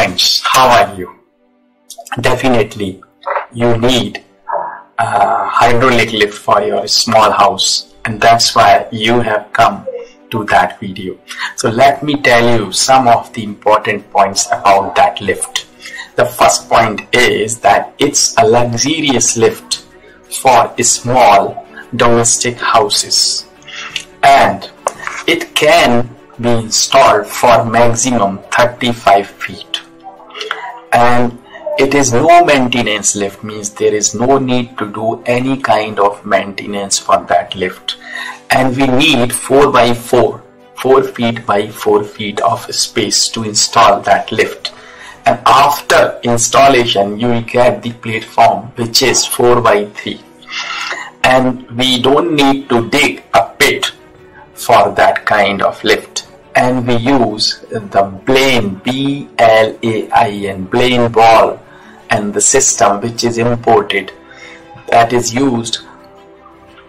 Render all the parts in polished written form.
friends, how are you? Definitely you need a hydraulic lift for your small house, and that's why you have come to that video. So let me tell you some of the important points about that lift. The first point is that it's a luxurious lift for small domestic houses, and it can be installed for maximum 35 feet, and it is no maintenance lift, means there is no need to do any kind of maintenance for that lift. And we need 4x4, 4 feet by 4 feet of space to install that lift. And after installation you will get the platform which is 4x3, and we don't need to dig a pit for that kind of lift. And we use the Blain, B-L-A-I-N, Blain ball, and the system which is imported, that is used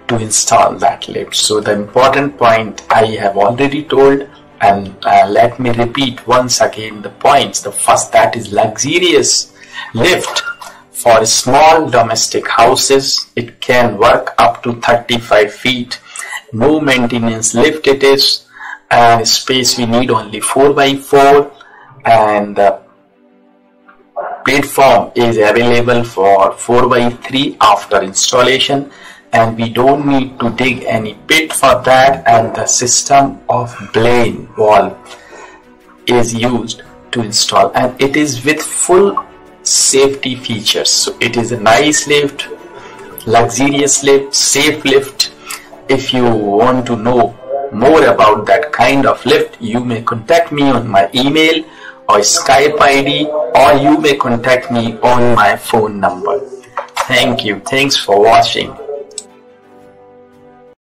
to install that lift. So the important point I have already told, and let me repeat once again the points. The first, that is luxurious lift for small domestic houses. It can work up to 35 feet. No maintenance lift it is. And space we need only 4x4, and the platform is available for 4x3 after installation, and we don't need to dig any pit for that. And the system of Blain wall is used to install, and it is with full safety features. So it is a nice lift, luxurious lift, safe lift. If you want to know more about that kind of lift, you may contact me on my email or Skype ID, or you may contact me on my phone number. Thank you. Thanks for watching.